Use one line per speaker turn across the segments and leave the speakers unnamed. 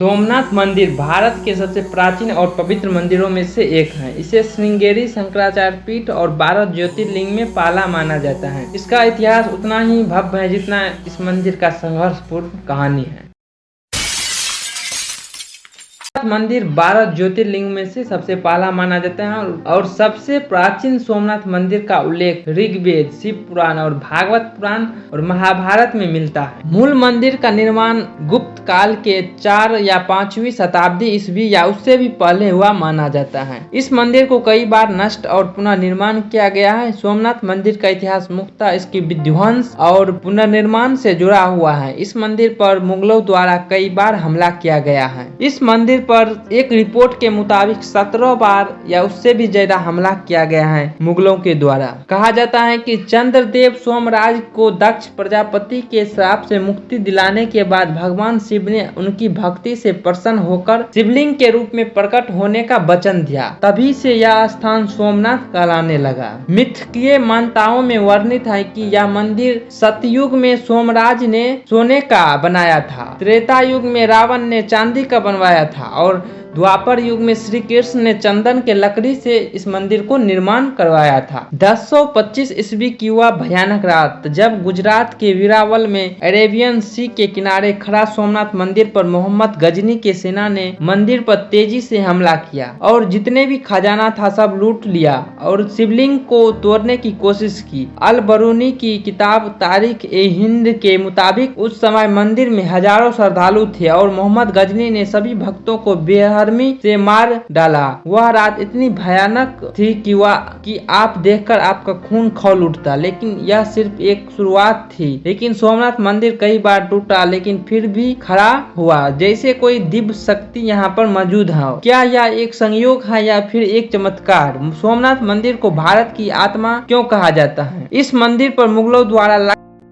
सोमनाथ मंदिर भारत के सबसे प्राचीन और पवित्र मंदिरों में से एक है। इसे श्रृंगेरी शंकराचार्य पीठ और 12 ज्योतिर्लिंग में पहला माना जाता है। इसका इतिहास उतना ही भव्य है जितना इस मंदिर का संघर्षपूर्ण कहानी है। मंदिर 12 ज्योतिर्लिंग में से सबसे पहला माना जाता है और सबसे प्राचीन सोमनाथ मंदिर का उल्लेख ऋग्वेद, शिव पुराण और भागवत पुराण और महाभारत में मिलता है। मूल मंदिर का निर्माण गुप्त काल के 4 या 5वीं शताब्दी ईस्वी या उससे भी पहले हुआ माना जाता है। इस मंदिर को कई बार नष्ट और पुनः निर्माण किया गया है। सोमनाथ मंदिर का इतिहास मुख्यतः इसकी विध्वंस और पुनर्निर्माण से जुड़ा हुआ है। इस मंदिर पर मुगलों द्वारा कई बार हमला किया गया है। इस मंदिर पर एक रिपोर्ट के मुताबिक 17 बार या उससे भी ज्यादा हमला किया गया है मुगलों के द्वारा। कहा जाता है कि चंद्रदेव सोमराज को दक्ष प्रजापति के श्राप से मुक्ति दिलाने के बाद भगवान शिव ने उनकी भक्ति से प्रसन्न होकर शिवलिंग के रूप में प्रकट होने का वचन दिया। तभी से यह स्थान सोमनाथ कहलाने लगा। मिथकीय मान्यताओं में वर्णित है कि यह मंदिर सतयुग में सोमराज ने सोने का बनाया था, त्रेता युग में रावण ने चांदी का बनवाया था और द्वापर युग में श्री कृष्ण ने चंदन के लकड़ी से इस मंदिर को निर्माण करवाया था। 1025 ईस्वी की वह भयानक रात जब गुजरात के वीरावल में अरेबियन सी के किनारे खड़ा सोमनाथ मंदिर पर मोहम्मद गजनी के सेना ने मंदिर पर तेजी से हमला किया और जितने भी खजाना था सब लूट लिया और शिवलिंग को तोड़ने की कोशिश की। अल बरूनी की किताब तारीख ए हिंद के मुताबिक उस समय मंदिर में हजारों श्रद्धालु थे और मोहम्मद गजनी ने सभी भक्तों को बेहरमी से मार डाला। वह रात इतनी भयानक थी कि आप देखकर आपका खून खौल उठता। लेकिन यह सिर्फ एक शुरुआत थी। लेकिन सोमनाथ मंदिर कई बार टूटा लेकिन फिर भी खड़ा हुआ, जैसे कोई दिव्य शक्ति यहाँ पर मौजूद है। क्या यह एक संयोग है या फिर एक चमत्कार? सोमनाथ मंदिर को भारत की आत्मा क्यों कहा जाता है? इस मंदिर पर मुगलों द्वारा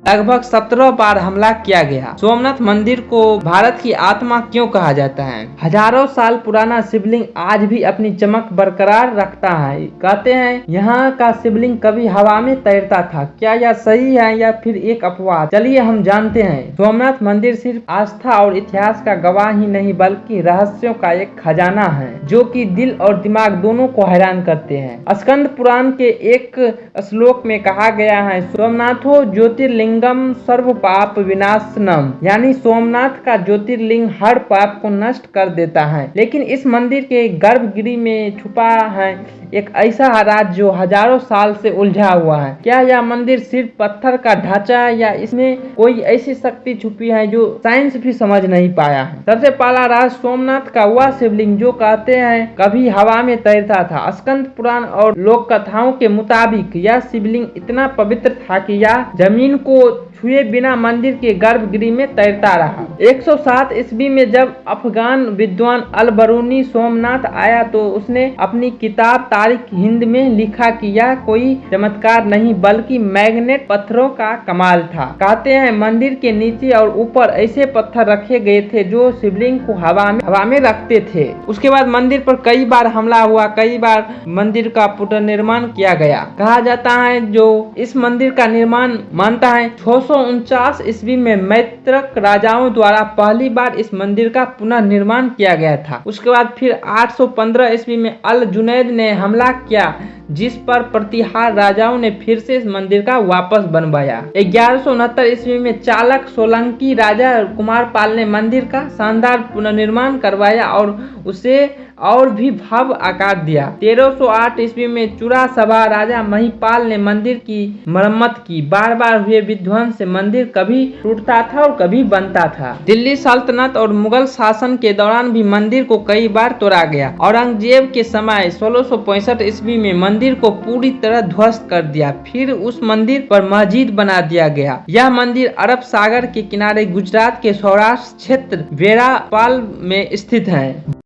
लगभग 17 बार हमला किया गया। सोमनाथ मंदिर को भारत की आत्मा क्यों कहा जाता है? हजारों साल पुराना शिवलिंग आज भी अपनी चमक बरकरार रखता है। कहते हैं यहाँ का शिवलिंग कभी हवा में तैरता था। क्या यह सही है या फिर एक अफवाह? चलिए हम जानते हैं। सोमनाथ मंदिर सिर्फ आस्था और इतिहास का गवाह ही नहीं बल्कि रहस्यों का एक खजाना है जो कि दिल और दिमाग दोनों को हैरान करते हैं। स्कंद पुराण के एक श्लोक में कहा गया है, सोमनाथो ज्योतिर्लिंग सर्व पाप विनाशनम, यानी सोमनाथ का ज्योतिर्लिंग हर पाप को नष्ट कर देता है। लेकिन इस मंदिर के गर्भगृह में छुपा है एक ऐसा राज जो हजारों साल से उलझा हुआ है। क्या यह मंदिर सिर्फ पत्थर का ढांचा है या इसमें कोई ऐसी शक्ति छुपी है जो साइंस भी समझ नहीं पाया है? सबसे पहला राज सोमनाथ का वह शिवलिंग जो कहते हैं कभी हवा में तैरता था। स्कंद पुराण और लोक कथाओं के मुताबिक यह शिवलिंग इतना पवित्र था कि यह जमीन को छुए बिना मंदिर के गर्भगृह में तैरता रहा। 107 ईस्वी में जब अफगान विद्वान अल बरूनी सोमनाथ आया तो उसने अपनी किताब तारीख हिंद में लिखा कि यह कोई चमत्कार नहीं बल्कि मैग्नेट पत्थरों का कमाल था। कहते हैं मंदिर के नीचे और ऊपर ऐसे पत्थर रखे गए थे जो शिवलिंग को हवा में रखते थे। उसके बाद मंदिर पर कई बार हमला हुआ, कई बार मंदिर का पुनर्निर्माण किया गया। कहा जाता है जो इस मंदिर का निर्माण मानता है 649 ईस्वी में मैत्रक राजाओं द्वारा पहली बार इस मंदिर का पुनर्निर्माण किया गया था। उसके बाद फिर 815 ईस्वी में अल जुनैद ने हमला किया जिस पर प्रतिहार राजाओं ने फिर से इस मंदिर का वापस बनवाया। 1169 ईस्वी में चालक सोलंकी राजा कुमारपाल ने मंदिर का शानदार पुनर्निर्माण करवाया और उसे और भी भव्य आकार दिया। 1308 ईस्वी में चुरा सभा राजा महिपाल ने मंदिर की मरम्मत की। बार बार हुए विध्वंस से मंदिर कभी टूटता था और कभी बनता था। दिल्ली सल्तनत और मुगल शासन के दौरान भी मंदिर को कई बार तोड़ा गया। औरंगजेब के समय 1665 ईस्वी में मंदिर को पूरी तरह ध्वस्त कर दिया। फिर उस मंदिर पर मस्जिद बना दिया गया। यह मंदिर अरब सागर के किनारे गुजरात के सौराष्ट्र क्षेत्र वेरापाल में स्थित है।